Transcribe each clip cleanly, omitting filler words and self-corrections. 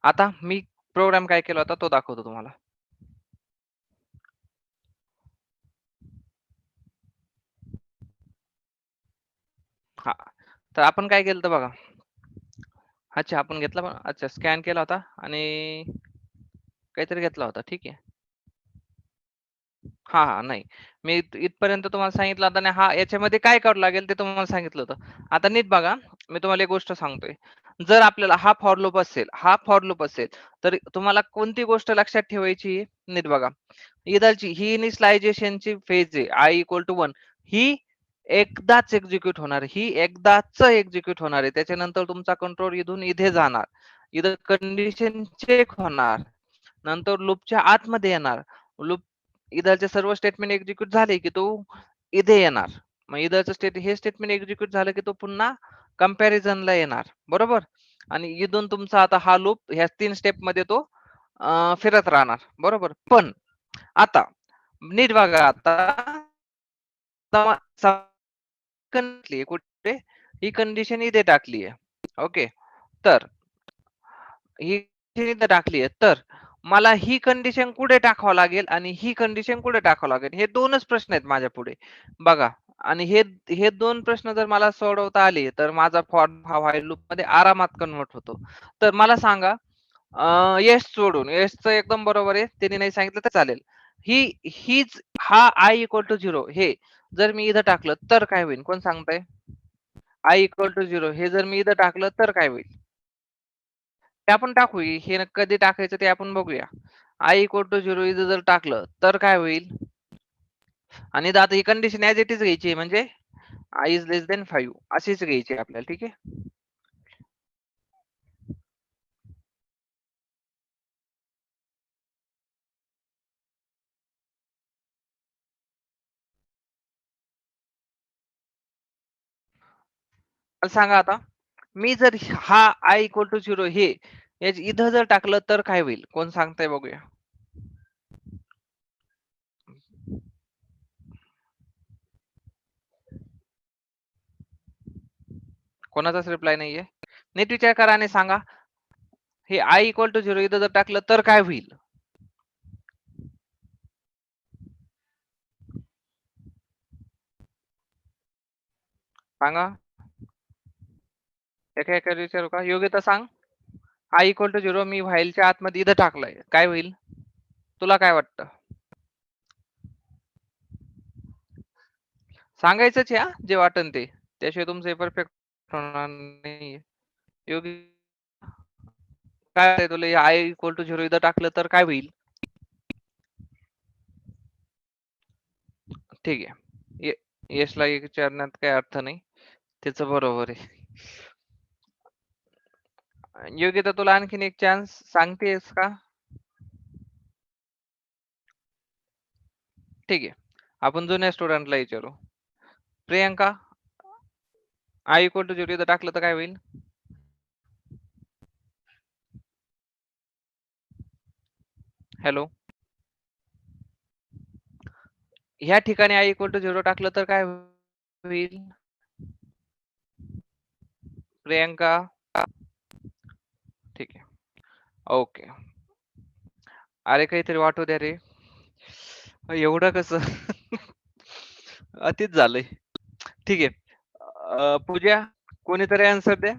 आता मी प्रोग्राम काय केला होता तो दाखवतो तुम्हाला. हा, तर आपण काय केलं बघा. अच्छा, आपण घेतला पण, अच्छा स्कॅन केला होता आणि काहीतरी घेतला होता, ठीक आहे. हा नाही, मी इथपर्यंत तुम्हाला सांगितलं होतं आणि हा याच्यामध्ये काय करावं लागेल ते तुम्हाला सांगितलं होतं. आता नीट बघा, मी तुम्हाला एक गोष्ट सांगतोय. जर आपल्याला हा फॉर लूप असेल, तर तुम्हाला कोणती गोष्ट लक्षात ठेवायची आहे? नीट बघा. इधरची ही इनिशियलायझेशनची फेज आहे, i इक्वल टू 1, ही एकदाच एक्झिक्यूट होणार, आहे. त्याच्यानंतर तुमचा कंट्रोल इथून इथे जाणार, इथं कंडिशन चेक होणार, नंतर लूपच्या आतमध्ये येणार. लूप इधरचे सर्व स्टेटमेंट एक्झिक्यूट झाले की तो इथे येणार. मग इधरचं हे स्टेटमेंट एक्झिक्यूट झालं की तो पुन्हा कंपॅरिझनला येणार, बरोबर. आणि इथून तुमचा आता हा लूप ह्या 3 स्टेप मध्ये तो फिरत राहणार, बरोबर. पण आता नीट बघा, आता कुठे ही कंडिशन इथे टाकली आहे, ओके. तर ही इथे टाकली आहे, तर मला ही कंडिशन कुठे टाकावं लागेल आणि ही कंडिशन कुठे टाकावं लागेल, हे दोनच प्रश्न आहेत माझ्या पुढे बघा. आणि हे हे दोन प्रश्न जर मला सोडवता आले तर माझा फॉर हा व्हाईल लूप मध्ये आरामात कन्वर्ट होतो. तर मला सांगा, येस सोडून, येसचं एकदम बरोबर आहे, त्यांनी नाही सांगितलं तर चालेल. हीच हा आय इक्वल टू 0 हे जर मी इथं टाकलं तर काय होईल, कोण सांगताय? आय इक्वल टू 0 हे जर मी इथं टाकलं तर काय होईल ते आपण टाकू. हे कधी टाकायचं ते आपण बघूया. आय इक्वल टू 0 इथं जर टाकलं तर काय होईल, आणि आता ही कंडिशन ऍज इट इज घ्यायची, म्हणजे आय इज लेस देन 5 अशीच घ्यायची आपल्याला, ठीक आहे. मला सांगा आता, मी जर हा आय इक्वल टू 0 हे इथं जर टाकलं तर काय होईल, कोण सांगताय बघूया. कोणाचाच रिप्लाय नाहीये. नीट विचार करा आणि सांगा, हे आय इक्वल टू 0 इथं जर टाकलं तर काय होईल. सांगा, एका एका विचारू का. योग्यता सांग, आय इक्वल टू 0 मी व्हाईलच्या आतमध्ये इथं टाकलंय, काय होईल, तुला काय वाटतं? सांगायचंच या जे वाटन ते, त्याशिवाय तुमचं परफेक्ट होणार नाही. योग्य काय तुला, आय इक्वल टू 0 इथं टाकलं तर काय होईल. ठीक आहे, यशला विचारण्यात काही अर्थ नाही, त्याच बरोबर आहे. योग्यता तुला आणखीन एक चान्स सांगतेस का? ठीक आहे, आपण जुन्या स्टुडंटला विचारू. प्रियंका, आय इक्वल टू 0 इथं टाकलं तर काय होईल. हॅलो, ह्या ठिकाणी आय इक्वल टू 0 टाकलं तर काय होईल. प्रियंका, ठीक आहे, ओके. अरे काहीतरी वाटू द्या रे, एवढं कसं अतिच झालंय. ठीक आहे, पूजा, कोणीतरी आन्सर द्या.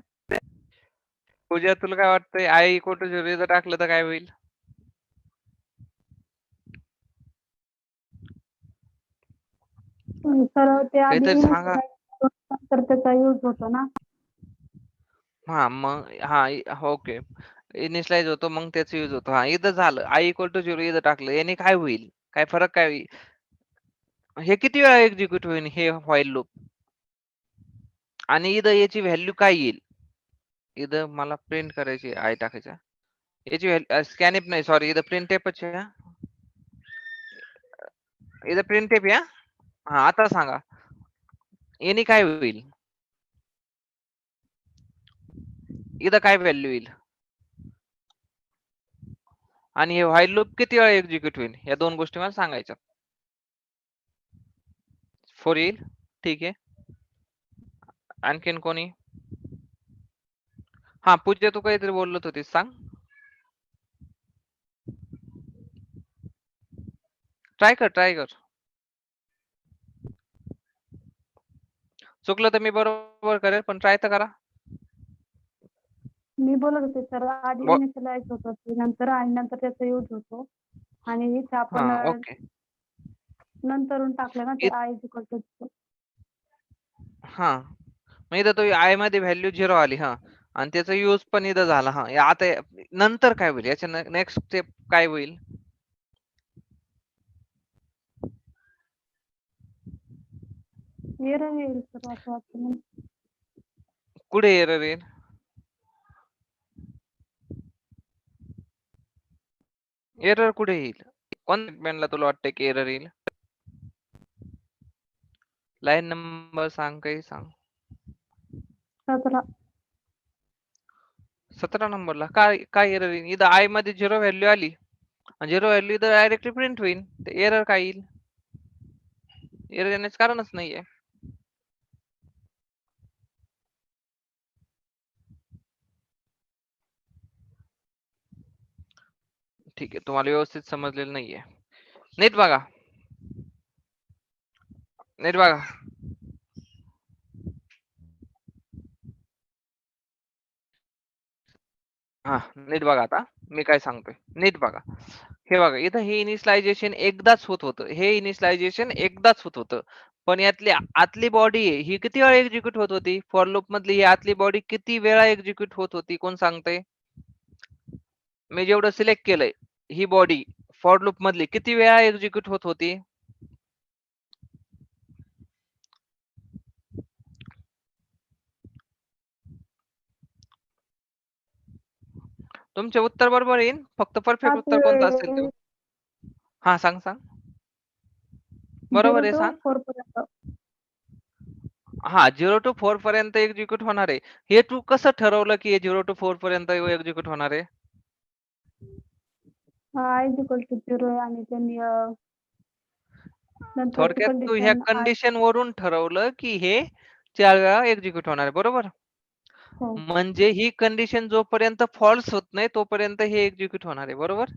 पूजा, तुला काय वाटतंय, आय इक्वल टू 0 जर टाकलं तर काय होईल. तर ते आधी काहीतरी सांगा. तर त्याचा यूज होतो ना. हा मग, हा ओके, इनिशियलाइज होतो मग त्याचा यूज होतो. हा इथं झालं, आय इक्वल टू 0 इथं टाकलं, याने काय होईल, काय फरक काय होईल, हे किती वेळा एक्झिक्यूट होईल हे व्हाईल लूप, आणि इथं याची व्हॅल्यू काय येईल. इथं मला प्रिंट करायची आय टाकायचा, याची व्हॅल्यू स्कॅनएफ नाही, सॉरी, इथं प्रिंटएफ आहे. इथं प्रिंटएफ या. हा आता सांगा, याने काय होईल, इथं काय व्हॅल्यू येईल, आणि हे व्हाईल लूप किती वेळा एक्झिक्यूट होईल, या दोन गोष्टी मला सांगायच्या. 4 येईल, ठीक आहे. आणखीन कोणी? हा पूजा, तू काहीतरी बोलत होतीस, सांग. ट्राय कर. चुकलं तर मी बरोबर करेल, पण ट्राय तर करा. मी बोलत होते सर, आधी ब- इनिशियलाइज होत होती, नंतर आणि नंतर त्याचा यूज होतो. आणि इथे आपण ओके. नंतरून टाकलं ना ते आय इज इक्वल टू. हा, मग इथं तो आय मध्ये व्हॅल्यू 0 आली. हा, आणि त्याचा यूज पण इथं झाला. हा, आता नंतर काय होईल, याच्या नेक्स्ट स्टेप काय होईल? एरर येईल सर असं वाटतं मला. कुठे एरर येईल? एरर कुठे येईल? कोणत्या स्टेटमेंटला तुला वाटतं की एरर येईल? लाईन नंबर सांग, काही सांग. 17. 17 नंबरला काय काय एरर येईल? इथं आय मध्ये 0 व्हॅल्यू आली, 0 व्हॅल्यू इथं डायरेक्टली प्रिंट होईल. एरर काय येईल? एरर येण्याचं कारणच नाहीये. ठीक आहे, तुम्हाला व्यवस्थित समजलेलं नाहीये. नीट बघा. हा, नीट बघा. आता मी काय सांगतोय नीट बघा. हे बघा, इथं हे इनिशियलायझेशन एकदाच होत होतं. पण यातली आतली बॉडी आहे ही किती वेळा एक्झिक्यूट होत होती? फॉर लूप मधली ही आतली बॉडी किती वेळा एक्झिक्यूट होत होती? कोण सांगतंय? मी जेवढं सिलेक्ट केलंय, ही बॉडी फॉर लूप मधली किती वेळा एक्झिक्यूट होत होती? तुमचे उत्तर बरोबर येईल, फक्त परफेक्ट 7 उत्तर कोणतं असेल ते. वेळेस हा, सांग. 0 बरोबर आहे, to सांग. 4 पर्यंत. हा, 0 to 4 पर्यंत एक्झिक्यूट होणार आहे. हे तू कसं ठरवलं की हे 0 to 4 पर्यंत एक्झिक्यूट होणार आहे? आय इज इक्वल टू 0 आहे आणि त्यांनी नंतरची थोडक्यात तू ह्या कंडिशन आय. कंडिशन वरून ठरवलं की हे 4 वेळा एक्झिक्यूट होणार आहे, बरोबर? हो म्हणजे ही कंडिशन जोपर्यंत फॉल्स होत नाही तोपर्यंत हे एक्झिक्यूट होणार आहे, बरोबर?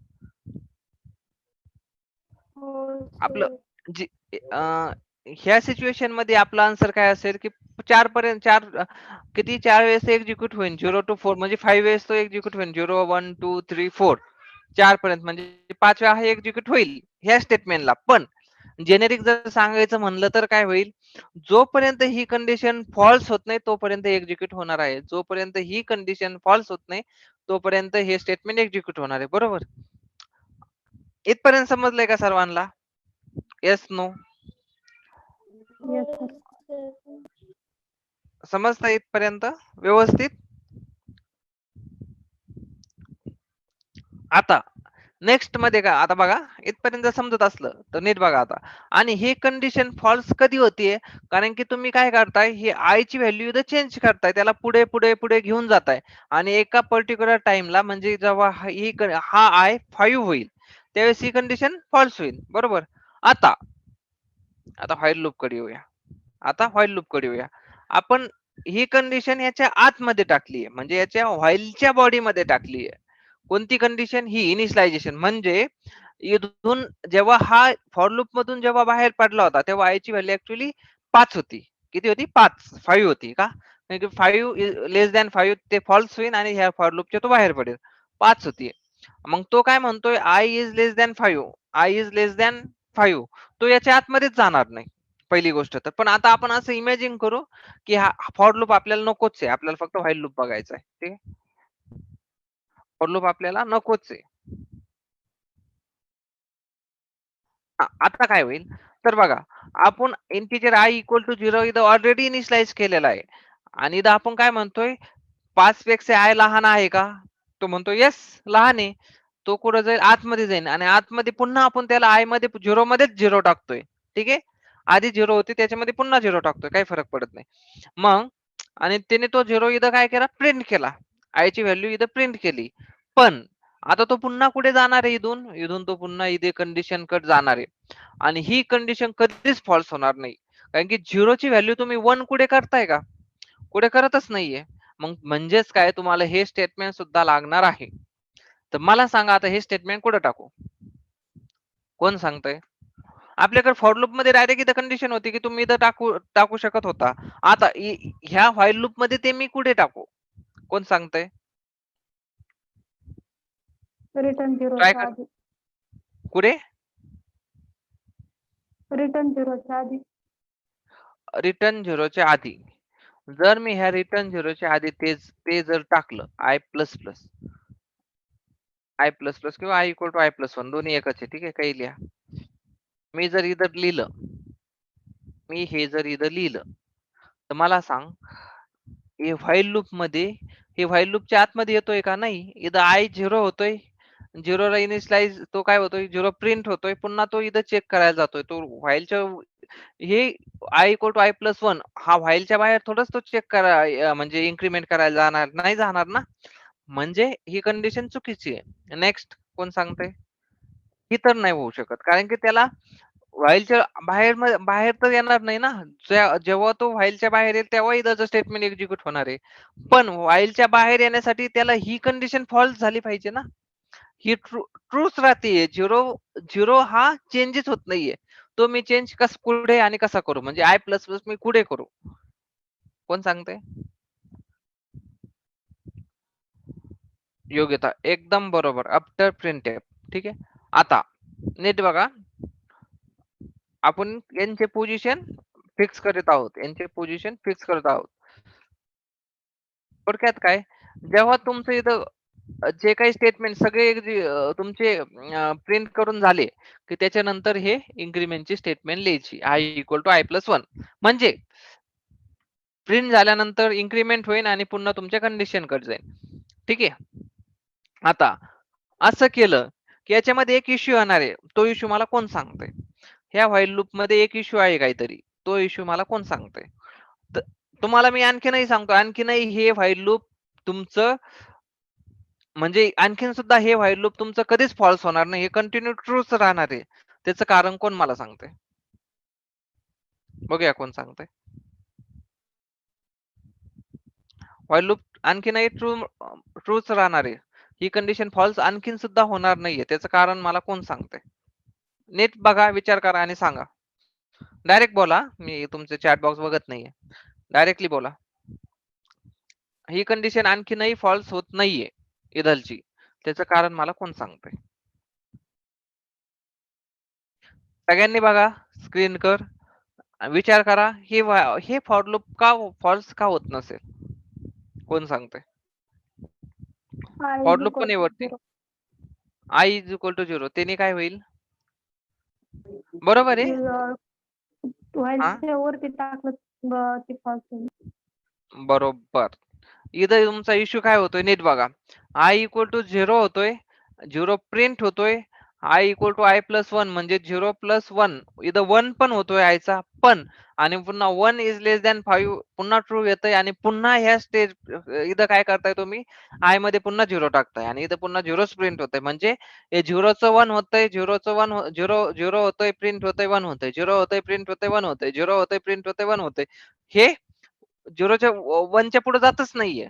हो आपलं सर. जी ह्या सिच्युएशन मध्ये आपला आन्सर काय असेल की 4 पर्यंत, 4 किती 4 वेळेस एक्झिक्यूट होईल? 0 to 4 म्हणजे 5 वेळेस तो एक्झिक्यूट होईल. 0 1 2 3 4 4 पर्यंत म्हणजे 5 वेळा हे एक्झिक्यूट होईल ह्या स्टेटमेंटला. पण जेनेरिक जर सांगायचं म्हणलं तर काय होईल? जोपर्यंत ही कंडिशन फॉल्स होत नाही तोपर्यंत एक्झिक्यूट होणार आहे. जोपर्यंत ही कंडिशन फॉल्स होत नाही तोपर्यंत हे स्टेटमेंट एक्झिक्यूट होणार आहे, बरोबर? इथपर्यंत समजलंय का सर्वांना? Yes no? Yes sir. समजता इथपर्यंत व्यवस्थित? आता नेक्स्ट मध्ये का, आता बघा इथपर्यंत समजत असलं तर नीट बघा आता. आणि ही कंडिशन फॉल्स कधी होतीये? कारण की तुम्ही काय करताय, ही आय ची व्हॅल्यू इथं चेंज करताय, त्याला पुढे पुढे पुढे घेऊन जाताय. आणि एका पर्टिक्युलर टाइमला म्हणजे जेव्हा हा आय 5 होईल त्यावेळेस ही कंडिशन फॉल्स होईल, बरोबर? आता आता व्हाईल लूप कडे येऊया. आपण ही कंडिशन याच्या आतमध्ये टाकलीये, म्हणजे याच्या व्हाईलच्या बॉडीमध्ये टाकलीये. कोणती कंडिशन? ही इनिशियलायझेशन. म्हणजे इथून जेव्हा हा फॉर लूप मधून जेव्हा बाहेर पडला होता तेव्हा आय ची व्हॅल्यू ऍक्च्युली 5 होती. किती होती? 5 होती का? म्हणजे 5 लेस दॅन 5 ते फॉल्स होईल आणि ह्या फॉर लूपच्या तो बाहेर पडेल. 5 होती. मग तो काय म्हणतोय, आय इज लेस दॅन 5. तो याच्या आतमध्येच जाणार नाही, पहिली गोष्ट तर. पण आता आपण असं इमॅजिन करू की हा फॉर लूप आपल्याला नकोच आहे, आपल्याला फक्त व्हाईल लूप बघायचा आहे. ठीक आहे, फॉर लूप आपल्याला नकोच आहे. आता काय होईल तर बघा, आपण इंटिजर आय इक्वल टू 0 इथं ऑलरेडी इनिशियलाइज केलेला आहे. आणि इथं आपण काय म्हणतोय, 5 पेक्षा आय लहान आहे का? तो म्हणतो येस, लहान आहे. तो कुठं जाईल? आतमध्ये जाईल. आणि आतमध्ये पुन्हा आपण त्याला आय मध्ये 0 मध्येच 0 टाकतोय. ठीक आहे, आधी 0 होती त्याच्यामध्ये पुन्हा 0 टाकतोय, काही फरक पडत नाही. मग आणि त्याने तो 0 इथं काय केला? प्रिंट केला. आय ची व्हॅल्यू इथं प्रिंट केली. पण आता तो पुन्हा कुठे जाणार आहे? इथून इथून तो पुन्हा इथे कंडिशन कडे जाणार आहे. आणि ही कंडिशन कधीच फॉल्स होणार नाही, कारण की 0 ची व्हॅल्यू तुम्ही 1 कुठे करताय का? कुठे करतच नाहीये. मग म्हणजेच काय, तुम्हाला हे स्टेटमेंट सुद्धा लागणार आहे. तर मला सांगा आता हे स्टेटमेंट कुठे टाकू? कोण सांगतंय? आपल्याकडे फॉर लूप मध्ये डायरेक्ट इथं कंडिशन होती की तुम्ही इथं टाकू शकत होता. आता ह्या व्हाईल लूप मध्ये ते मी कुठे टाकू? कोण सांगतंय? रिटर्न ट्राय झिरोच्या कर. आधी. कुठे? रिटर्न झिरोच्या आधी. रिटर्न झिरोच्या आधी. जर मी ह्या रिटर्न झिरोच्या आधी ते जर टाकलं आय प्लस प्लस किंवा i equal to i plus one, दोन्ही एकच आहे. ठीक आहे, काही लिहा. मी जर इथं लिहिलं, तर मला सांग, हे व्हाईल लूप मध्ये, हे व्हाईल लूपच्या आतमध्ये येतोय का? नाही. इथं आय 0 होतोय, 0 ला इनिशियलाइज तो काय होतोय, 0 प्रिंट होतोय. पुन्हा तो इथं चेक करायला जातोय. तो व्हाईलच्या हे i equal to i plus one हा व्हाईलच्या बाहेर थोडंच तो चेक करा म्हणजे इन्क्रीमेंट करायला जाणार नाही, जाणार ना. म्हणजे ही कंडिशन चुकीची आहे. नेक्स्ट कोण सांगतंय? ही तर नाही होऊ शकत, कारण की त्याला व्हाईलच्या बाहेर तर येणार नाही ना. जेव्हा तो व्हाईलच्या बाहेर येईल तेव्हा इथं स्टेटमेंट एक्झिक्यूट होणार आहे. पण व्हाईलच्या बाहेर येण्यासाठी त्याला ही कंडिशन फॉल्स झाली पाहिजे ना. ही ट्रूच राहते. झिरो हा चेंजेस होत नाहीये. तो मी चेंज कुठे आणि कसा करू? म्हणजे आय प्लस प्लस मी कुठे करू? कोण सांगते? योग्यता एकदम बरोबर. After printf. ठीक आहे. आता नीट बघा, आपण यांचे पोझिशन फिक्स करत आहोत. थोडक्यात काय, जेव्हा तुमचं इथं जे काही स्टेटमेंट सगळे तुमचे प्रिंट करून झाले की त्याच्यानंतर हे इन्क्रीमेंटची स्टेटमेंट लिहायची, i equal to i plus one. म्हणजे प्रिंट झाल्यानंतर इन्क्रीमेंट होईल आणि पुन्हा तुमच्या कंडिशन कडे जाईल. ठीक आहे. आता असं केलं की याच्यामध्ये एक इश्यू येणार आहे. तो इश्यू मला कोण सांगतंय? ह्या व्हाईल लूप मध्ये एक इश्यू आहे काहीतरी. तो इश्यू मला कोण सांगतंय? तुम्हाला मी आणखीनही सांगतो, आणखीनही हे व्हाईल लूप तुमचं म्हणजे आणखीन सुद्धा हे व्हाईल लूप तुमचं कधीच फॉल्स होणार नाही. हे कंटिन्यू ट्रूच राहणार आहे. त्याचं कारण कोण मला सांगतंय? बघूया कोण सांगतंय. व्हाईल लूप आणखीनही ट्रूच राहणार आहे. ही कंडिशन फॉल्स आणखीन सुद्धा होणार नाहीये. त्याचं कारण मला कोण सांगतंय? नीट बघा, विचार करा आणि सांगा. डायरेक्ट बोला. मी तुमचे चॅट बॉक्स बघत नाहीये. डायरेक्टली बोला. ही कंडिशन आणखीनही फॉल्स होत नाहीये इथलची. त्याचं कारण मला कोण सांगतंय? सगळ्यांनी बघा स्क्रीन कर, विचार करा. हे फॉर लूप का फॉल्स का होत नसेल? कोण सांगतंय? I for is loop equal पण आहे टू वरती. Zero. I is equal to zero. त्याने काय होईल? बरोबर आहे. हा, व्हाईलच्या वरती टाकलं ते फॉल्स होईल. बरोबर. इथं तुमचा इश्यू काय होतोय? नीट बघा. आय इक्वल टू झिरो होतोय, झिरो प्रिंट होतोय. I equal to i plus one म्हणजे 0 प्लस 1. इथं 1 पण होतोय आयचा पण, आणि पुन्हा 1 इज लेस दॅन 5 पुन्हा ट्रू येतंय, आणि पुन्हा ह्या स्टेज इथं काय करताय तुम्ही? आय मध्ये पुन्हा 0 टाकताय आणि इथं पुन्हा 0च प्रिंट होतंय. म्हणजे हे 0चं 1 होतंय, 0चं 1 0 होतंय, प्रिंट होतंय, 1 होतंय, 0 होतंय, प्रिंट होतंय, 1 होतंय, 0 होतंय, प्रिंट होतंय, 1 होतंय. हे 0च्या 1च्या पुढे जातच नाहीये.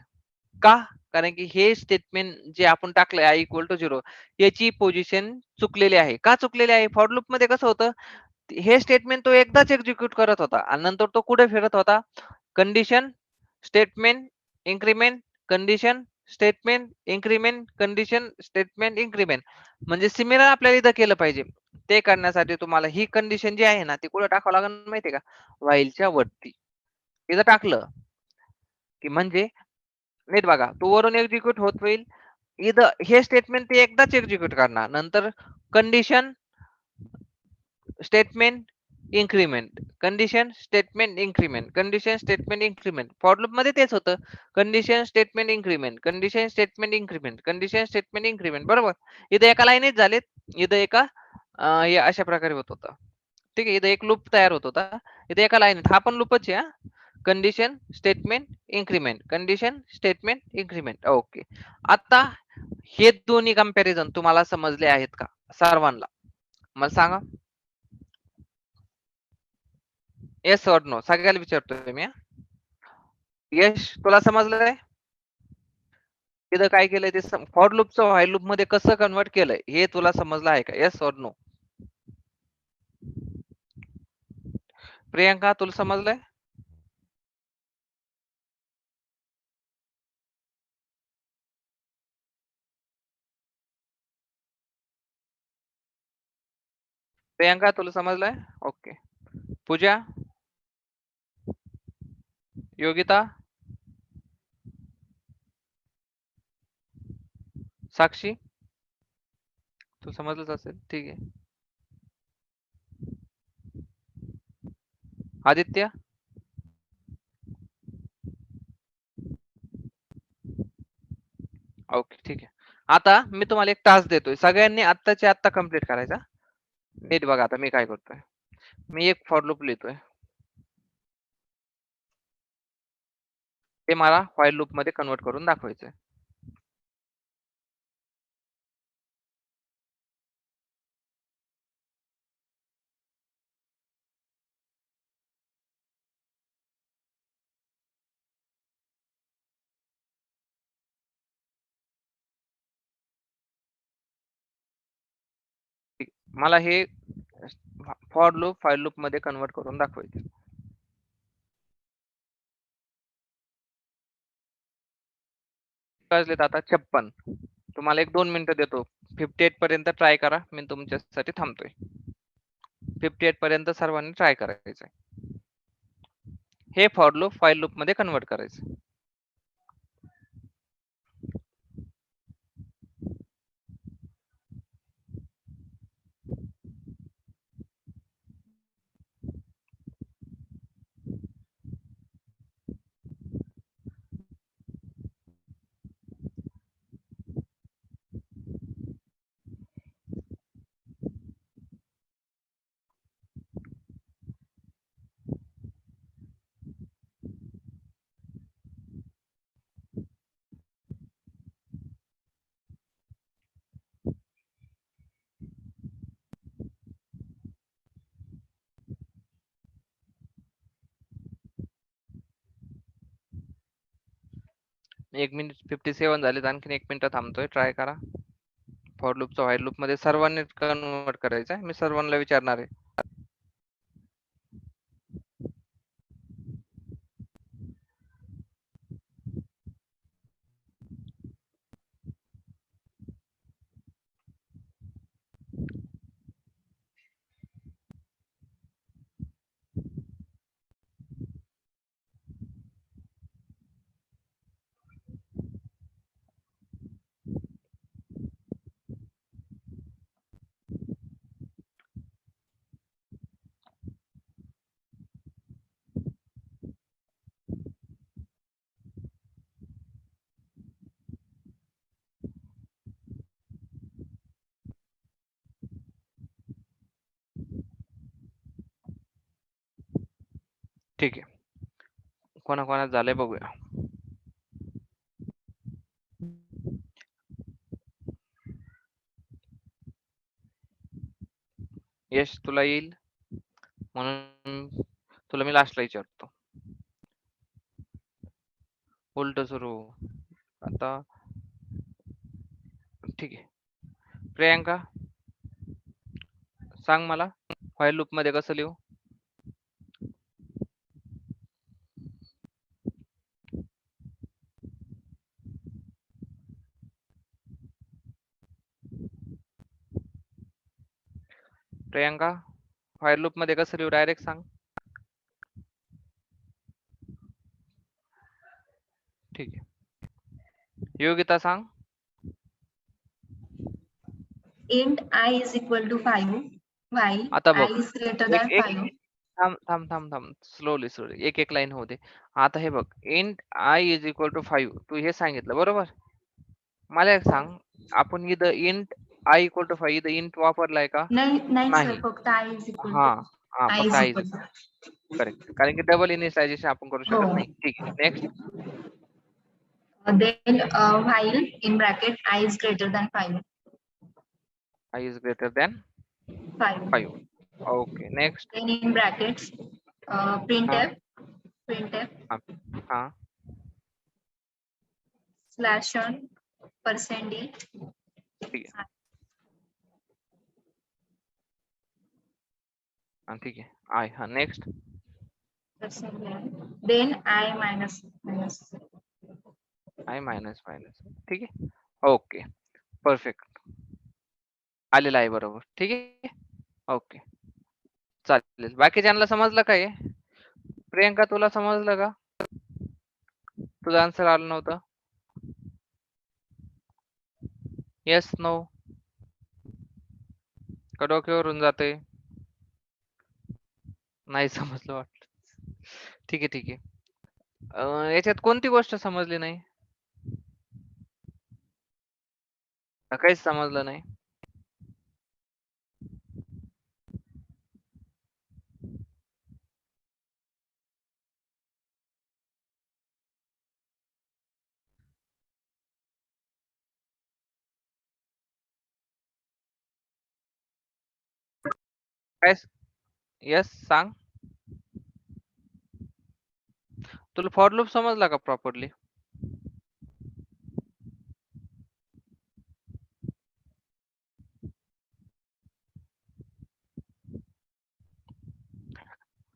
का? कारण की हे स्टेटमेंट जे आपण टाकलंय आय इक्वल टू झिरो, याची पोझिशन चुकलेली आहे. का चुकलेली आहे? फॉर लूप मध्ये कसं होतं, हे स्टेटमेंट तो एकदाच एक्झिक्यूट करत होता आणि नंतर तो कुठे फिरत होता? Condition, statement, increment, condition, statement, increment, condition, statement, increment. म्हणजे सिमिलर आपल्याला इथं केलं पाहिजे. ते करण्यासाठी तुम्हाला ही कंडिशन जी आहे ना, ती कुठे टाकावं लागेल माहितीये का? व्हाईलच्या वरती. इथं टाकलं की म्हणजे नीट बघा, तो वरून एक्झिक्यूट होत होईल. इथं हे स्टेटमेंट ते एकदाच एक्झिक्यूट करणार. नंतर condition, statement, increment, condition, statement, increment, condition, statement, increment. For loop मध्ये तेच होतं. Condition, statement, increment, condition, statement, increment, condition, statement, increment. बरोबर. इथं एका लाईनीत झालेत. इथं एका हे अशा प्रकारे होत होतं. ठीक आहे. इथं एक लूप तयार होत होता. इथे एका लाईनीत हा पण लूपच आहे. Condition, statement, increment, condition, statement, increment. Okay. आता हे दोन्ही कंपॅरिझन तुम्हाला समजले आहेत का सर्वांना? मला सांगा. येस ऑर नो, सगळ्याला विचारतोय मी. यश, तुला समजलंय? तिथं काय केलंय ते फॉर लूपचं व्हाईल लूप मध्ये कसं कन्वर्ट केलंय हे तुला समजलं आहे का? Yes or no? प्रियंका तुला समजलंय? प्रियंका तुला समजलंय? ओके. पूजा, योगिता, साक्षी, तू समजलंच असेल, ठीक आहे. आदित्य, ओके ठीक आहे. आता मी तुम्हाला एक टास्क देतोय, सगळ्यांनी आत्ताच्या आत्ता कंप्लीट करायचा. नीट बघा आता मी काय करतोय. मी एक फॉर लूप लिहितोय, ते मला व्हाईल लूप मध्ये कन्वर्ट करून दाखवायचंय. ठीक. मला हे फॉर लूप व्हाईल लूप मध्ये कन्वर्ट करून दाखवायचे. वाजलेत आता 56. तुम्हाला एक 2 मिनिटं देतो. 58 पर्यंत ट्राय करा. मी तुमच्यासाठी थांबतोय. 58 पर्यंत सर्वांनी ट्राय करायचंय. हे फॉर लूप व्हाईल लूप मध्ये कन्वर्ट करायचं. एक मिनिट 57 झालेत. आणखीन 1 मिनिट थांबतोय. ट्राय करा. फॉर लूपचा व्हाईल लूप मध्ये सर्वांनी कन्वर्ट करायचं. मी सर्वांना विचारणार आहे. ठीक आहे. कोणाकोणात झालंय बघूया. यश तुला येईल म्हणून तुला मी लास्टला विचारतो. उलट सुरू आता. ठीक आहे. प्रियंका सांग मला व्हाईल लूप मध्ये कसं लिहू. प्रियंका व्हाईल लूप मध्ये कसं लिहू डायरेक्ट सांग. ठीक आहे. योगिता सांग. int I is equal to 5 while आता I बघ is greater एक than एक 5. थांब थांब थांब थांब स्लोली स्लोली एक एक लाईन होऊ दे. आता हे बघ int i is equal to 5 तू हे सांगितलं बरोबर. मला एक सांग आपण इथं इंट आय इक्वल टू 5 इथं इंट वापरलाय का? नाही नाही नाही. सर फक्त I is equal हा to हा I फक्त is I equal to. Correct. कारण की डबल इनिशियलायझेशन आपण करू शकत हो. नाही. ठीक आहे. Next Then while in bracket I is greater than 5. I is greater than 5. 5. Okay next. Then in brackets printf हा /n %d ठीक आहे. हा ठीक आहे. आय हा next. then I minus minus. I minus minus. ठीक आहे. ओके परफेक्ट आलेला आहे बरोबर. ठीक आहे. ओके चालेल. बाकीच्यांना समजलं काय? प्रियंका तुला समजलं का? तुझं आन्सर आलं नव्हतं. येस नो का डोक्यावरून जाते? नाही समजलं वाटलं. ठीक आहे ठीक आहे. याच्यात कोणती गोष्ट समजली नाही? काहीच समजलं नाही. काय? येस सांग. तुला फॉर लूप समजला का प्रॉपरली?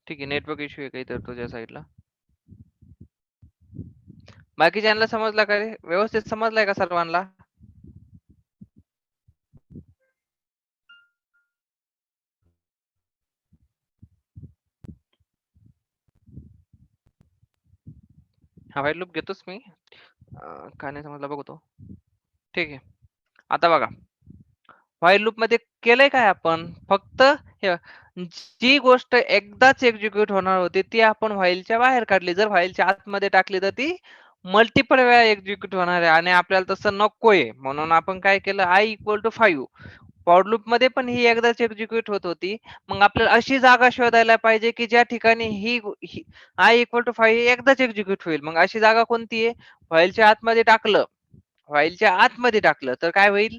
ठीक आहे. नेटवर्क इश्यू आहे काही तर तुझ्या साईडला. बाकीच्यांना समजला का रे? व्यवस्थित समजलाय का सर्वांना? हा व्हाईल लूप घेतोच मी. का नाही समजला बघतो. ठीक आहे. आता बघा व्हाईल लूप मध्ये केलंय काय आपण? फक्त जी गोष्ट एकदाच एक्झिक्यूट होणार होती ती आपण व्हाईलच्या बाहेर काढली. जर व्हाईलच्या आतमध्ये टाकली तर ती मल्टिपल वेळा एक्झिक्यूट होणार आहे आणि आपल्याला तसं नकोय. म्हणून आपण काय केलं I equal to 5. For loop मध्ये पण ही एकदाच एक्झिक्यूट होत होती. मग आपल्याला अशी जागा शोधायला पाहिजे की ज्या ठिकाणी ही I इक्वल टू 5 एकदाच एक्झिक्यूट होईल. मग अशी जागा कोणती आहे? व्हाईलच्या आतमध्ये टाकलं. व्हाईलच्या आतमध्ये टाकलं तर काय होईल?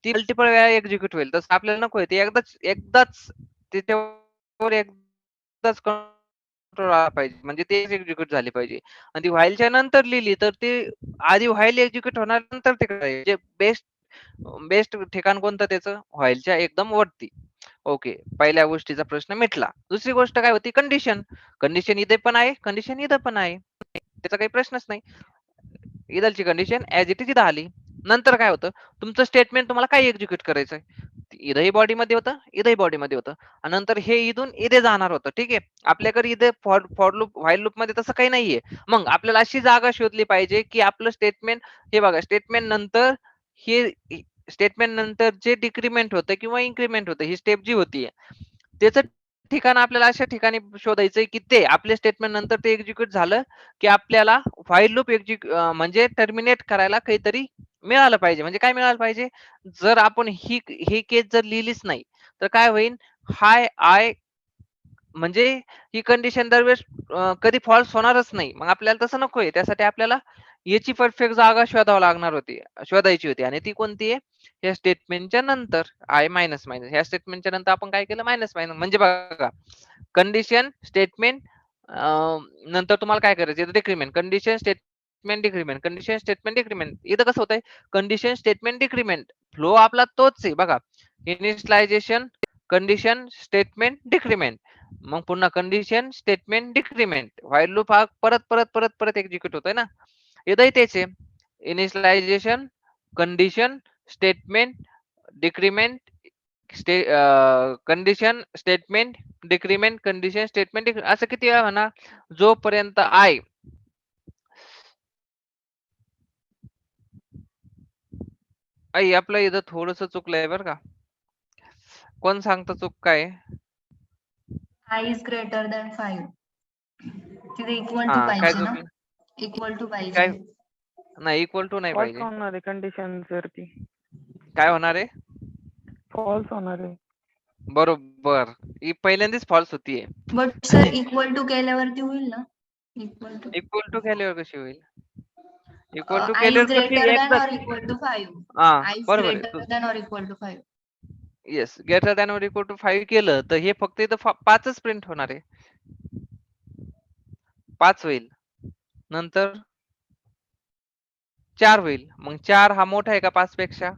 ती मल्टिपल वेळा एक्झिक्यूट होईल. तसं आपल्याला नकोय. ते एकदाच त्याच्यावर एकदाच कंट्रोल आला पाहिजे. म्हणजे ते एक्झिक्यूट झाली पाहिजे. आणि ती व्हाईलच्या नंतर लिहिली तर ते आधी व्हाईल एक्झिक्यूट होणार नंतर ते म्हणजे बेस्ट बेस्ट ठिकाण कोणतं त्याचं? व्हाईलच्या एकदम वरती. ओके पहिल्या गोष्टीचा प्रश्न मिटला. दुसरी गोष्ट काय होती? कंडिशन. कंडिशन इथे पण आहे, कंडिशन इथं पण आहे. त्याचा काही प्रश्नच नाही. इथलची कंडिशन ऍज इट इज इथं आली. नंतर काय होतं? तुमचं स्टेटमेंट तुम्हाला काय एक्झिक्यूट करायचंय? इथंही बॉडीमध्ये होतं, इथंही बॉडीमध्ये होतं. आणि नंतर हे इथून इथे जाणार होतं. ठीक आहे. आपल्याकडे इथे फॉर लूप व्हाईल लूप मध्ये तसं काही नाहीये. मग आपल्याला अशी जागा शोधली पाहिजे की आपलं स्टेटमेंट हे बघा स्टेटमेंट नंतर हे स्टेटमेंट नंतर जे डिक्रीमेंट होतं किंवा इन्क्रीमेंट होतं ही स्टेप जी होती त्याचं ठिकाण आपल्याला अशा ठिकाणी शोधायचंय की ते आपल्या स्टेटमेंट नंतर ते एक्झिक्यूट झालं की आपल्याला व्हाईल लूप म्हणजे टर्मिनेट करायला काहीतरी मिळालं पाहिजे. म्हणजे काय मिळालं पाहिजे? जर आपण ही केस जर लिहिलीच नाही तर काय होईल? हाय आय म्हणजे ही कंडिशन दरवेळेस कधी फॉल्स होणारच नाही. मग आपल्याला तसं नकोय. त्यासाठी आपल्याला याची परफेक्ट जागा शोधायची होती आणि ती कोणती आहे? या स्टेटमेंटच्या नंतर आय मायनस मायनस ह्या स्टेटमेंटच्या नंतर आपण काय केलं? Minus minus. म्हणजे बघा कंडिशन स्टेटमेंट नंतर तुम्हाला काय करायचं? Decrement. Condition statement decrement. Condition statement decrement. इथं कसं होतंय? Condition statement decrement. फ्लो आपला तोच आहे बघा. Initialisation condition statement decrement. मग पुन्हा condition statement decrement. While loop हा परत परत परत परत एक्झिक्यूट होतोय ना. इथंही तेच आहे. Initialisation condition statement decrement condition statement decrement condition statement असं किती वेळा म्हणा जोपर्यंत आय आपलं इथं थोडस चुकलंय बरं का. कोण सांगतं चूक काय? I is greater than 5. तिथे इक्वल टू हा काय पाहिजे ना? चुकलं? इक्वल टू पाहिजे. काय नाही इक्वल टू नाही फॉल्स पाहिजे. होणार आहे कंडिशन वरती. काय होणार आहे? फॉल्स होणार आहे. बरोबर. ही पहिल्यांदाच फॉल्स होतीये. बट सर इक्वल टू केल्यावरती होईल ना? इक्वल टू इक्वल टू केल्यावर कशी होईल? इक्वल टू I is केल्यावर कशी greater than एकदा or equal to 5. हा I is बरोबर आहे. greater than or equal to 5. Yes greater than or equal to 5 केलं तर हे फक्त इथं 5च प्रिंट होणार आहे. 5 होईल. नंतर 4 होईल. मग 4 हा मोठा आहे का 5 पेक्षा?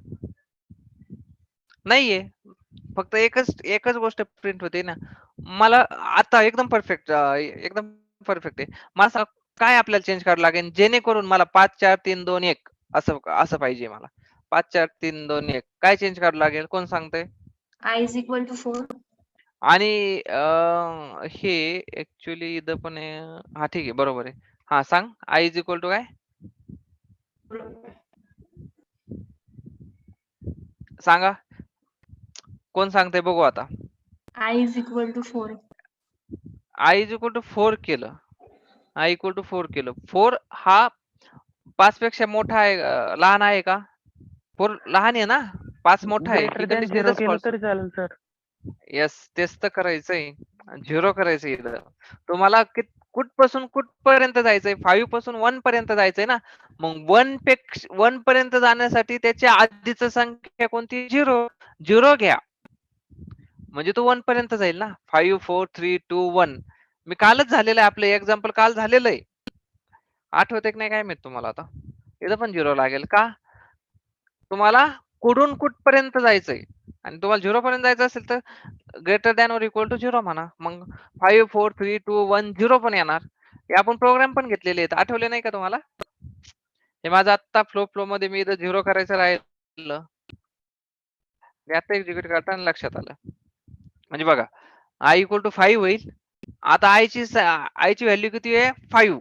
नाहीये. फक्त एकच गोष्ट प्रिंट होते ना. मला आता एकदम परफेक्ट आहे. मला सांगा, काय आपल्याला चेंज करावं लागेल जेणेकरून मला 5 4 3 2 1 असं असं पाहिजे मला. 5 4 3 2 1 काय चेंज करावं लागेल? कोण सांगतंय? I is equal to 4. आणि हे ऍक्च्युली इथं पण आहे. हा ठीक आहे, बरोबर आहे. हा सांग, आय इज इक्वल टू काय सांगा, कोण सांगतंय बघू आता. I is equal to 4. I is equal to 4 केलं. आय इक्वल टू 4 केलं. 4 हा 5 पेक्षा मोठा आहे लहान आहे का? 4 लहान आहे ना, 5 मोठा आहे. ग्रेटर ही दॅन कंडिशन 0 इथंच केलं false. तरी चालेल सर. येस, तेच तर करायचंय. 0 करायचंय इथं. तुम्हाला कुठपासून कुठपर्यंत जायचंय? 5 पासून 1 पर्यंत जायचंय ना. मग 1 पर्यंत जाण्यासाठी त्याच्या आधीच संख्या कोणती? 0. 0 घ्या. म्हणजे तो 1 पर्यंत जाईल ना. 5 4 3 2 1. मी कालच झालेलं आहे, आपलं एक्झाम्पल काल झालेलं आहे. आठवतंय की नाही काय माहित तुम्हाला आता? इथं पण 0 लागेल का? तुम्हाला कुठून कुठपर्यंत जायचंय आणि तुम्हाला 0 पर्यंत जायचं असेल तर ग्रेटर दॅन और इक्वल टू 0 म्हणा. मग 5 4 3 2 1 0 पण येणार. हे आपण प्रोग्राम पण घेतलेले आहेत. आठवले नाही का तुम्हाला? हे माझं आत्ता फ्लो मध्ये मी इथं 0 करायचं राहिलं. हे आता एक्झिक्यूट करताना लक्षात आलं. म्हणजे बघा, आय इक्वल टू 5 होईल. आता आयची व्हॅल्यू किती आहे? 5.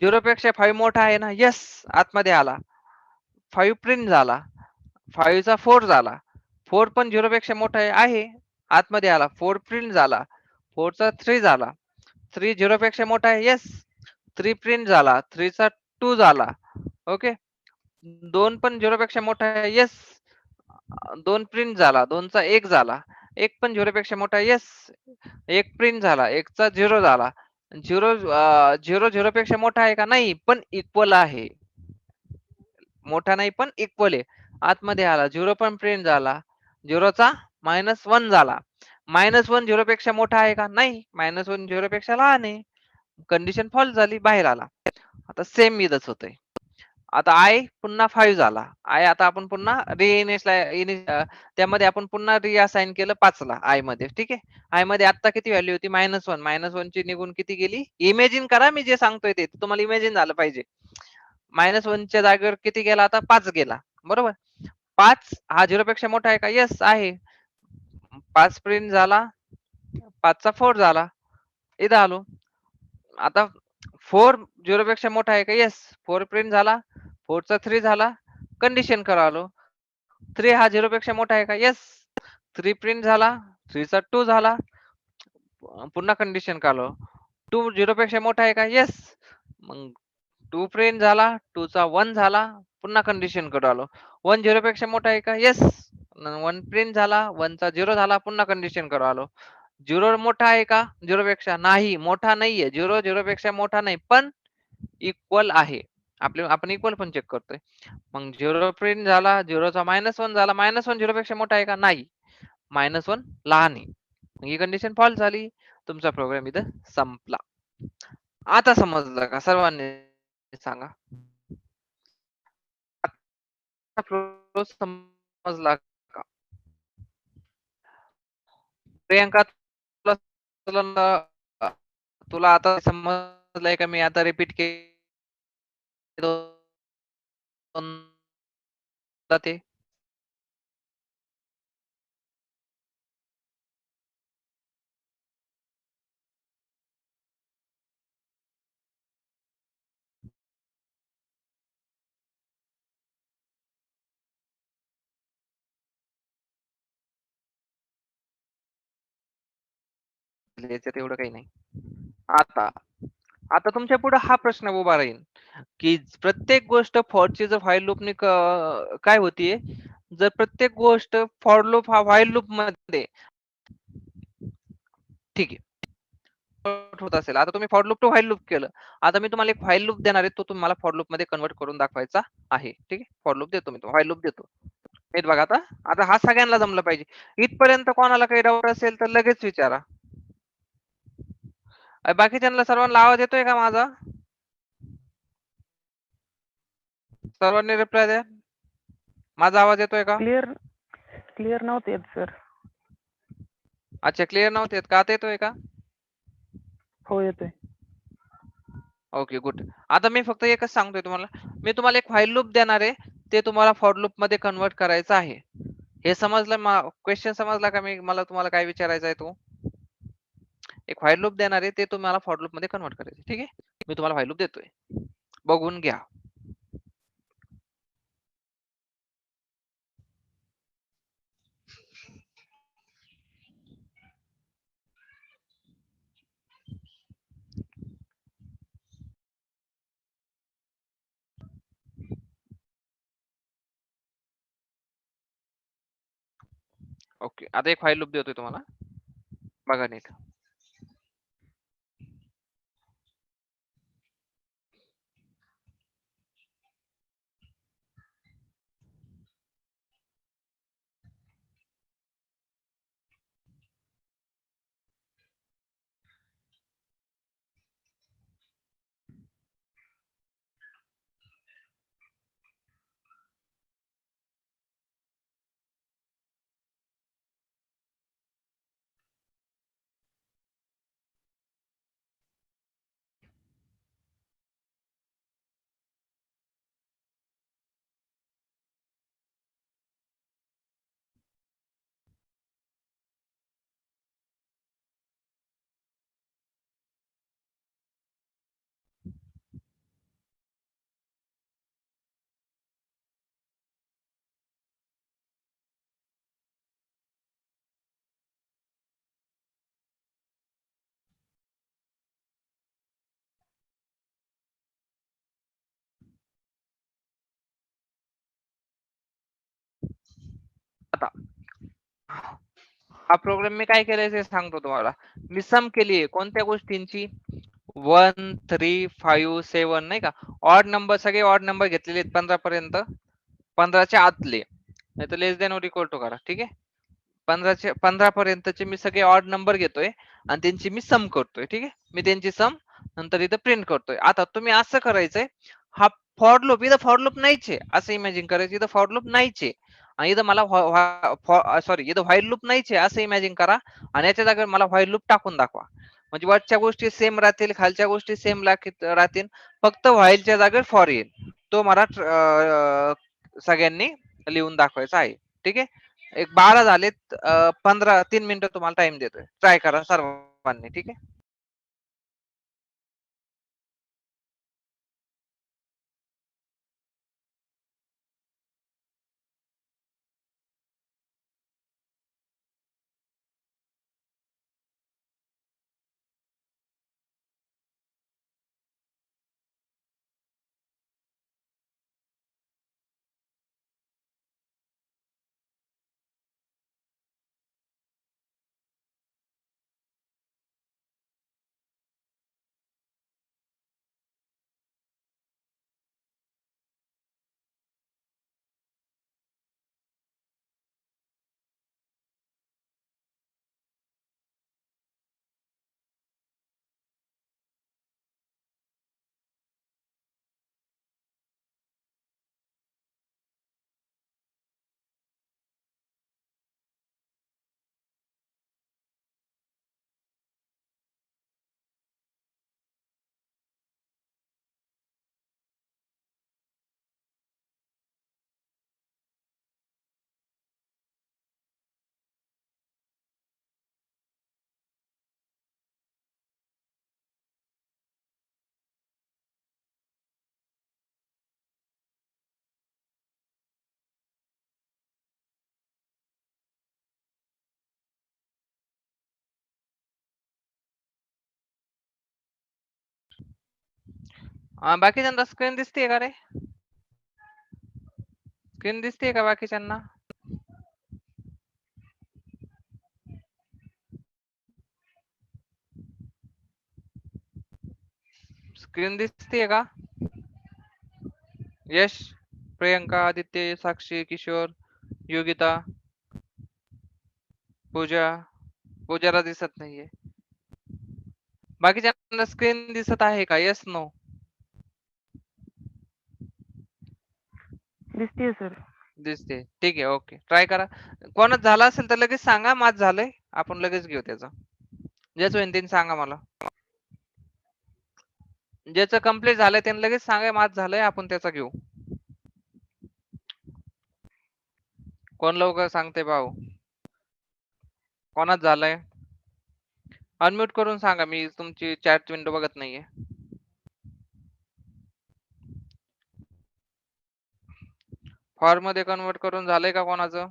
0 पेक्षा 5 मोठा आहे ना. येस, आतमध्ये आला. 5 प्रिंट झाला. 5 चा 4 झाला. 4 पण 0 पेक्षा मोठा आहे. आतमध्ये आला. 4 प्रिंट झाला. 4 चा 3 झाला. 3 0 पेक्षा मोठा आहे. येस, 3 प्रिंट झाला. 3 चा 2 झाला. ओके. 2 पण 0 पेक्षा मोठा आहे. येस, 2 प्रिंट झाला. 2 चा 1 झाला. 1 पण 0 पेक्षा मोठा आहे. येस, 1 प्रिंट झाला. 1 चा 0 झाला. 0 0 पेक्षा मोठा आहे का? नाही, पण इक्वल आहे. मोठा नाही पण इक्वल आहे. आतमध्ये आला. 0 पण प्रिंट झाला. 0 चा -1 झाला. -1 0 पेक्षा मोठा आहे का? नाही, -1 0 पेक्षा लहान आहे. कंडिशन फॉल्स झाली, बाहेर आला. आता सेम इथंच होतंय. आता आय पुन्हा 5 झाला. आय आता आपण पुन्हा त्यामध्ये आपण पुन्हा रिअसाइन केलं 5 ला आय मध्ये. ठीक आहे. आय मध्ये आता किती व्हॅल्यू होती? -1. -1 ची निघून किती गेली? इमेजिन करा, मी जे सांगतोय ते तुम्हाला इमेजिन झालं पाहिजे. -1 च्या जागेवर किती गेला? आता 5 गेला. बरोबर. 5 हा 0 पेक्षा मोठा आहे का? येस आहे. 5 प्रिंट झाला. 5 चा 4 झाला. इथं आलो. आता 4 0 पेक्षा मोठा आहे का? येस. 4 प्रिंट झाला. 4 चा 3 झाला. कंडिशन करा आलो. 3 हा 0 पेक्षा मोठा आहे का? येस. 3 प्रिंट झाला. 3 चा 2 झाला. पुन्हा कंडिशन काढलो. 2 0 पेक्षा मोठा आहे का? येस. मग 2 प्रिंट झाला. 2 चा 1 झाला. पुन्हा कंडिशन कडे आलो. 1 0 पेक्षा मोठा आहे का? येस. 1 प्रिंट झाला. 1 चा 0 झाला. पुन्हा कंडिशन कडे आलो. 0 मोठा आहे का 0 पेक्षा? नाही, मोठा नाहीये. 0 0 पेक्षा मोठा नाही, पण इक्वल आहे. आपण इक्वल पण चेक करतोय. मग 0 प्रिंट झाला. 0 चा -1 झाला. -1 0 पेक्षा मोठा आहे का? नाही, -1 लहान आहे. ही कंडिशन फॉल्स झाली. तुमचा प्रोग्राम इथं संपला. आता समजलं का सर्वांनी? सांगा. फ्लो समजला का? प्रियंका, तुला आता समजलंय का? मी आता रिपीट केलं ते. याच्यात एवढं काही नाही. आता आता तुमच्या पुढे हा प्रश्न उभा राहील की प्रत्येक गोष्ट फॉरची जर व्हाईल लूपने काय होतीये, जर प्रत्येक गोष्ट फॉर लूप हा व्हाईल लूप मध्ये ठीक आहे होत असेल. आता तुम्ही for loop to while loop केलं. आता मी तुम्हाला एक व्हाईल लूप देणार आहे, तो तुम्हाला फॉर लूप मध्ये कन्वर्ट करून दाखवायचा आहे. ठीक आहे. फॉर लूप देतो मी, व्हाईल लूप देतो. हे बघा, आता आता हा सगळ्यांना जमलं पाहिजे. इथपर्यंत कोणाला काही डाऊट असेल तर लगेच विचारा. बाकीच्यांना सर्वांना आवाज येतोय का माझा? सर्वांनी रिप्लाय द्या. माझा आवाज येतोय का? क्लिअर नव्हते येत सर. अच्छा, क्लिअर नव्हते का? आता येतोय का? हो येतोय. Okay good. आता मी फक्त एकच सांगतोय तुम्हाला, मी तुम्हाला एक व्हाईल लूप देणार आहे, ते तुम्हाला फॉर लूप मध्ये कन्वर्ट करायचं आहे. हे समजलं? क्वेश्चन समजला का? मला तुम्हाला काय विचारायचं आहे तो? एक व्हाईल लूप देणार आहे, ते तुम्हाला फॉर लूप मध्ये कन्वर्ट करायचं. ठीक आहे, मी तुम्हाला व्हाईल लूप देतोय, बघून घ्या. ओके, आता एक व्हाईल लूप देतोय तुम्हाला, बघा नीट. आता हा प्रोग्राम मी काय केलंय ते सांगतो तुम्हाला. मी सम केली आहे कोणत्या गोष्टींची? 1 3 5 7 नाही का, ऑड नंबर, सगळे ऑड नंबर घेतलेले आहेत 15 पर्यंत, 15च्या आतले, नाही तर लेस दॅन और इक्वल टू करा. ठीक आहे, 15 पर्यंतचे मी सगळे ऑड नंबर घेतोय आणि त्यांची मी सम करतोय. ठीक आहे, मी त्यांची सम नंतर इथं प्रिंट करतोय. आता तुम्ही असं करायचंय, हा फॉर लूप, इथं फॉर लूप नाहीचे असं इमॅजिन करायचं, इथं फॉर लूप नाहीचे आणि इथं मला सॉरी इथं व्हाईल लूप नाहीचे असं इमॅजिन करा आणि याच्या जागेवर मला व्हाईल लूप टाकून दाखवा. म्हणजे वरच्या गोष्टी सेम राहतील, खालच्या गोष्टी सेम राहतील, फक्त व्हाईलच्या जागेवर फॉर येईल. तो मला सगळ्यांनी लिहून दाखवायचा आहे. ठीक आहे, एक 12 झालेत, 3 मिनिटं तुम्हाला टाइम देतोय, ट्राय करा सर्वांनी. ठीक आहे, बाकीच्यांना स्क्रीन दिसते का रे? स्क्रीन दिसते का बाकीच्यांना? स्क्रीन दिसते का? यश, प्रियंका, आदित्य, साक्षी, किशोर, योगिता, पूजाला दिसत नाहीये. बाकीच्यांना स्क्रीन दिसत आहे का? Yes no? दिसतीये सर. दिसते. ठीक आहे, ओके, ट्राय करा. कोणाच झाला असेल तर लगेच सांगा, माझ झालंय, आपण लगेच घेऊ त्याचा. ज्याच होईल त्यांनी सांगा मला. ज्याचं कम्प्लीट झालंय त्यांना लगेच सांगा माझं झालंय, आपण त्याचा घेऊ. कोण लवकर सांगते भाऊ? कोणाच झालंय? अनम्यूट करून सांगा, मी तुमची चॅट विंडो बघत नाहीये. फॉर्म मध्ये कन्वर्ट करून झालंय का कोणाचं?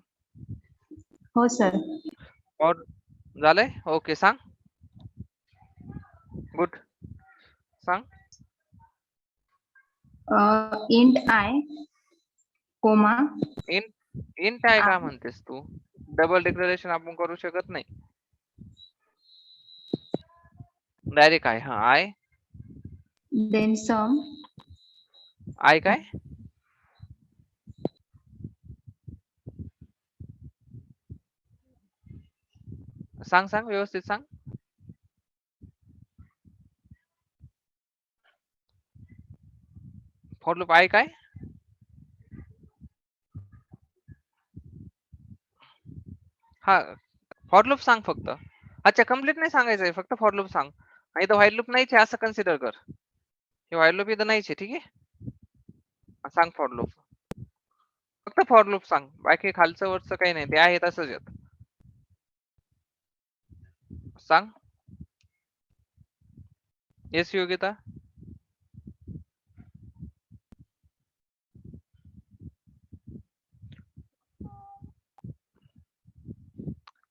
हो सर. और झालंय? ओके, सांग. गुड, सांग. इंट आय कोमा इंट आहे का म्हणतेस तू? डबल डिक्लेरेशन आपण करू शकत नाही. डायरेक्ट आहे. हा, आय देन सम आय काय? सांग सांग, व्यवस्थित सांग. फॉर लूप आय काय? हा, फॉर लूप सांग फक्त. अच्छा, कम्प्लीट नाही सांगायचंय, फक्त फॉर लूप सांग. आणि इथं व्हाईल लूप नाहीच आहे असं कन्सिडर कर. हे व्हाईल लूप इथं नाहीच आहे, ठीक आहे. सांग फॉर लूप, फक्त फॉर लूप सांग. बाकी खालचं वरचं काही नाही, ते आहे तसंच येत. सांग. येस योगिता.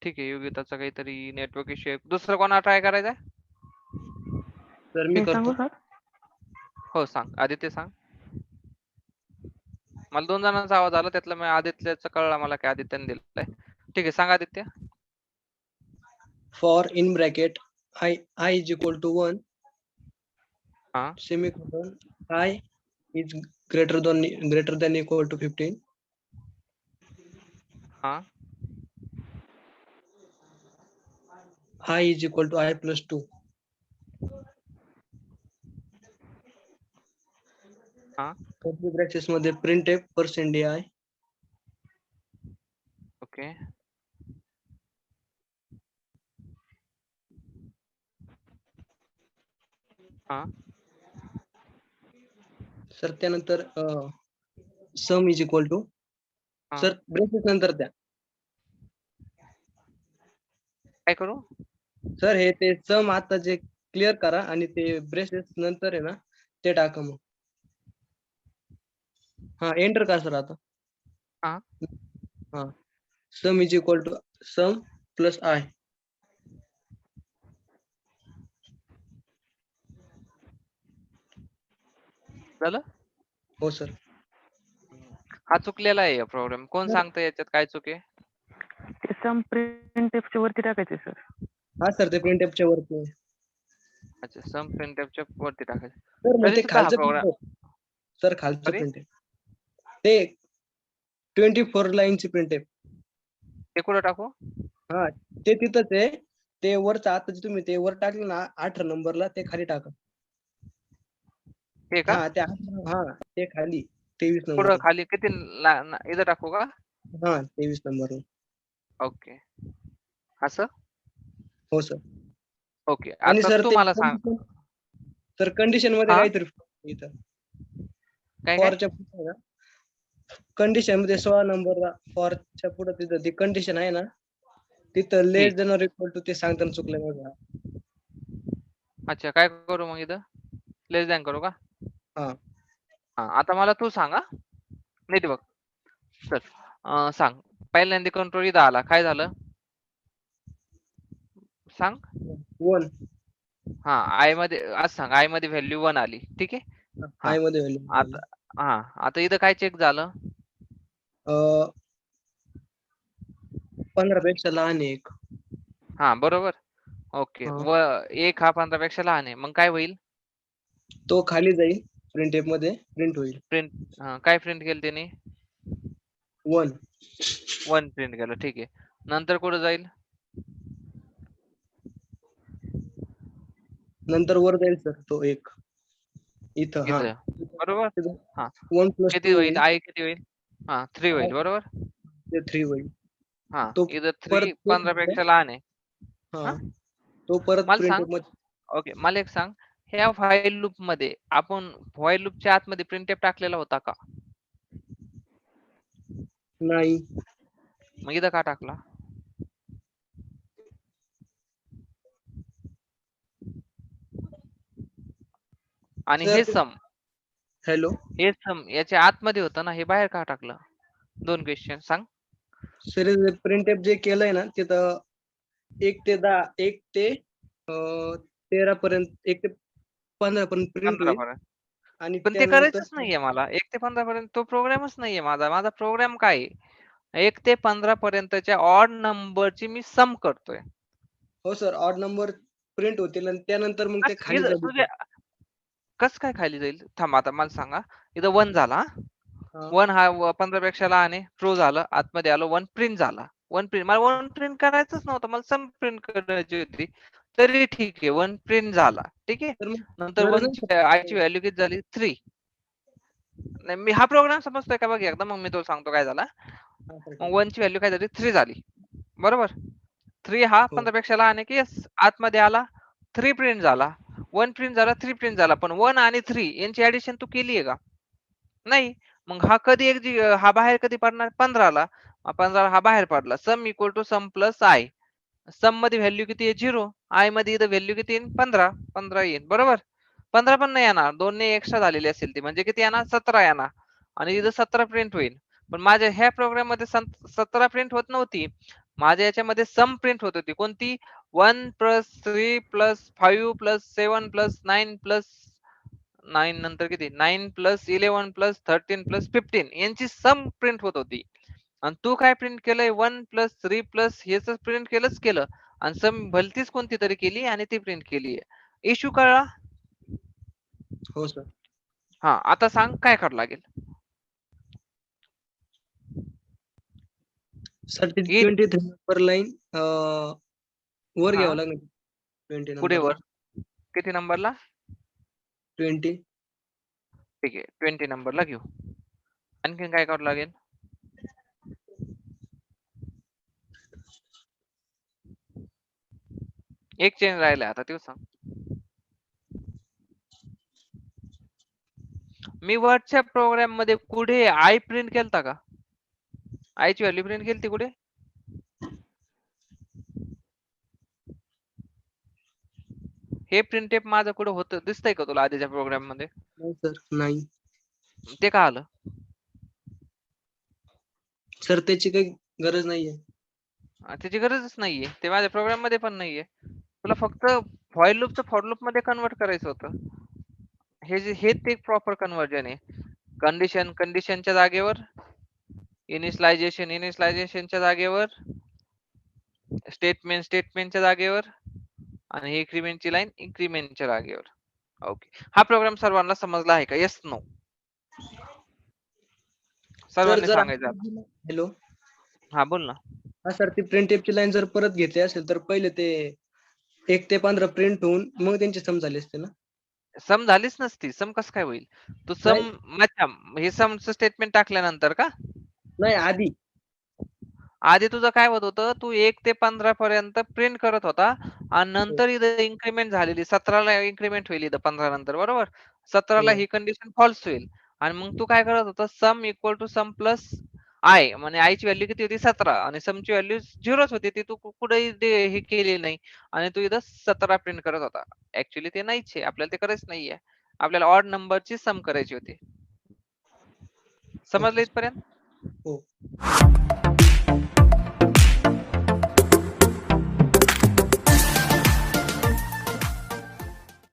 ठीक आहे, योगिताचा काहीतरी नेटवर्क इश्यू आहे. दुसरं कोणा ट्राय करायचा? सर मी मी सांगू करतो. सर? हो सांग, आदित्य सांग. मला 2 जणांचा आवाज आला, त्यातला मी आदित्यचा कळला मला की आदित्यने दिलाय. ठीक आहे, सांग Aditya. For in bracket i i is equal to 1 हा, semicolon i is greater than equal to 15. हा, i is equal to i plus 2. हा, कर्ली ब्रॅकेट्स मध्ये print f percent i. Okay. हा, सर त्यानंतर सम इज इक्वल टू, हा. Sir bracket नंतर द्या. काय करू? सर हे ते सम आता जे क्लिअर करा आणि ते ब्रेसेस नंतर आहे ना ते टाका मग. हा, एंटर का सर आता. हा, हा, sum is equal to sum plus i. झालं? हो सर. हा चुकलेला आहे प्रॉब्लेम. कोण सांगतं याच्यात काय चूक आहे? ते सम प्रिंट च्या वरती टाकायचे सर. हा सर, ते प्रिंट एफच्या वरती आहे. अच्छा, सम प्रिंटफच्या वरती टाकायचं. सर मग तरी ते सुद्धा हा खालचं प्रोग्राम, प्रिंट सर खालचं अरे प्रिंट ते 24 लाईनची प्रिंट आहे. ते कुठं टाकू? हा, ते तिथंच आहे. ते वरचं आता जे तुम्ही ते वर टाकलं ना 18 नंबरला, ते खाली टाका. हे का? हा ते हा ते खाली 23 पुढं नंबर. खाली किती इथं टाकू का? हा 23 नंबर. ओके, असं. हो सर. ओके, आणि आता सर तू ते मला सांग. सर कंडिशन मध्ये हा? काहीतरी इथं काय काय? फॉरच्या पुढे ना कंडिशन मध्ये 16 नंबरला फॉरच्या पुढे तिथं ती कंडिशन आहे ना, तिथं less than or equal to ते सांगताना चुकलं माझं. अच्छा, काय करू मग इथं? लेस दॅन करू का? हा. हा, आता मला तू सांग. नीट बघ सर. सांग, पहिल्यांदा कंट्रोल इथं आला, काय झालं सांग. 1 हा, आय मध्ये आज सांग, आय मध्ये व्हॅल्यू 1 आली, ठीक आहे. हा, आय मध्ये व्हॅल्यू आता हा, आता इथं काय चेक झालं? 15 पेक्षा लहान आहे एक. हा, बरोबर. ओके, हा. व 1 हा 15 पेक्षा लहान आहे, मग काय होईल? तो खाली जाईल, प्रिंट एफ मध्ये प्रिंट होईल प्रिंट, काय प्रिंट केलं त्याने? 1. 1 प्रिंट केलं, ठीक आहे. नंतर कुठं जाईल? नंतर वर जाईल सर तो एक इथं. हा, इथं, बरोबर. हा, 1 प्लस किती 2 होईल? होईल. आय किती होईल? हा, 3 होईल, बरोबर. ते 3 होईल. हा, तो इथं परत 3 15 पेक्षा लहान आहे. हा हा, तो परत मला प्रिंट सांग. एफ मध्ये. ओके, मला एक सांग, ह्या व्हाईल लूप मध्ये आपण व्हाईल लूपच्या आतमध्ये प्रिंटफ टाकलेला होता का? नाही. मग इथं का टाकला? आणि Sir, हे सम हॅलो याच्या आतमध्ये होतं ना, हे बाहेर का टाकलं? 2 क्वेश्चन सांग. सर, प्रिंटफ जे केलंय ना तिथं 1 ते 10, 1 ते 13 पर्यंत, 1 ते 15 पर्यंत प्रिंट 15 होईल पर्यंत. आणि पण ते त्यानंतर करायचंच नाहीये मला. 1 ते 15 पर्यंत तो प्रोग्रामच नाहीये माझा. माझा प्रोग्राम काय आहे? 1 ते 15 पर्यंतच्या ऑड नंबरची मी सम करतोय. हो सर, ऑड नंबर प्रिंट होतील आणि त्यानंतर मग ते खाली जातील. तुझ्या कस काय खाली जाईल? थांब आता मला सांगा. इथं 1 झाला. हा. 1 हा 15 पेक्षा लहान आहे. ट्रू झालं. आतमध्ये आलो 1 प्रिंट झाला. 1 प्रिंट मला 1 प्रिंट करायचंच नव्हतं. मला सम प्रिंट करायची होती. तरी ठीक आहे. 1 प्रिंट झाला. ठीक आहे. तर मग नंतर गरज 1 नाही ची आयची व्हॅल्यू किती झाली? 3. नाही, मी हा प्रोग्राम समजतोय का बघ एकदा, मग मी तुला सांगतो काय झाला. हा, सर. मग 1 ची व्हॅल्यू काय झाली? 3 झाली. बरोबर? 3 हा हो. 15 पेक्षा लहान आहे की yes. आतमध्ये आला 3 प्रिंट झाला. 1 प्रिंट झाला, 3 प्रिंट झाला. पण 1 आणि 3 यांची ऍडिशन तू केली आहे का? नाही. मग हा कधी हा बाहेर कधी पडणार? 15 ला. 15 हा बाहेर पडला. Sum equal to sum plus i. Sum मध्ये व्हॅल्यू किती आहे? 0. आय मध्ये इथं व्हॅल्यू किती येईल? 15. 15 येईल. बरोबर? 15 पण नाही येणार. 2 ने एक्स्ट्रा झालेली असेल ती. म्हणजे किती येणार? 17 येणार. आणि इथं 17 प्रिंट होईल. पण माझ्या ह्या प्रोग्राम मध्ये 17 प्रिंट होत नव्हती. माझ्या याच्यामध्ये सम प्रिंट होत होती. कोणती? 1 plus 3 plus 5 plus 7 plus 9 plus 9 नंतर किती? 9 प्लस 11 प्लस 13 प्लस 15 यांची सम प्रिंट होत होती. आणि तू काय प्रिंट केलंय? 1 प्लस 3 प्लस हेच प्रिंट केलं आणि सम भलतीच कोणती तरी केली आणि ती प्रिंट केली. इश्यू कळला? हो सर. हा, आता सांग काय करावं लागेल? सर, ते ही 23 नंबर लाईन वर हा, घ्यावं लागणार. 20 पुढे नंबरला. वर किती नंबरला? 20. ठीक आहे, 20 नंबरला घेऊ. आणखीन काय करावं लागेल? एक चेंज राहिलाय आता, ते सांग. मी वर्डच्या प्रोग्राम मध्ये कुठे आय प्रिंट केलता का? आयची व्हॅल्यू प्रिंट केली कुठे? हे प्रिंटफ माझं कुठे होतं दिसतंय का तुला आधीच्या प्रोग्राम मध्ये? नाही सर, नाही. ते का आलं? सर, त्याची काही गरज नाहीये. त्याची गरजच नाहीये. ते माझ्या प्रोग्राम मध्ये पण नाहीये. तुला फक्त व्हाईल लूपचं फॉर लूप मध्ये कन्वर्ट करायचं होतं. हेच एक प्रॉपर कन्वर्जन आहे. कंडिशनच्या जागेवर इनिशियलायझेशनच्या जागेवर स्टेटमेंटच्या जागेवर आणि इन्क्रीमेंटची लाईन इन्क्रीमेंटच्या जागेवर. ओके, हा प्रोग्राम सर्वांना समजला आहे का? Yes no? सर, सर्वांनी जर सांगायचं आता. हॅलो. हा, बोल ना. हा सर, ती प्रिंटफची लाईन जर परत घेतली असेल तर पहिले ते 1 ते 15 प्रिंट होऊन मग त्यांची सम झाली असते ना? सम झालीच नसती. सम कसं काय होईल? तू नाही. अच्छा, हे समचं स्टेटमेंट टाकल्यानंतर का? नाही, आधी. आधी तुझं काय होत होतं? तू 1 ते 15 पर्यंत प्रिंट करत होता आणि हो. नंतर इथं इन्क्रीमेंट झालेली 17 ला इन्क्रीमेंट होईल इथं 15 नंतर. बरोबर? 17 ला हो. ही कंडिशन फॉल्स होईल आणि मग तू काय करत होता? Sum equal to sum plus i. म्हणजे आय ची व्हॅल्यू किती होती? 17 आणि समची व्हॅल्यू 0च होती. ती तू कुठेही हे केली नाही आणि तू इथं 17 प्रिंट करत होता. ऍक्च्युली ते नाहीच आहे. आपल्याला ते करायचं नाहीये. आपल्याला ऑड नंबरची सम करायची होती. समजलं ओके. इथपर्यंत? हो.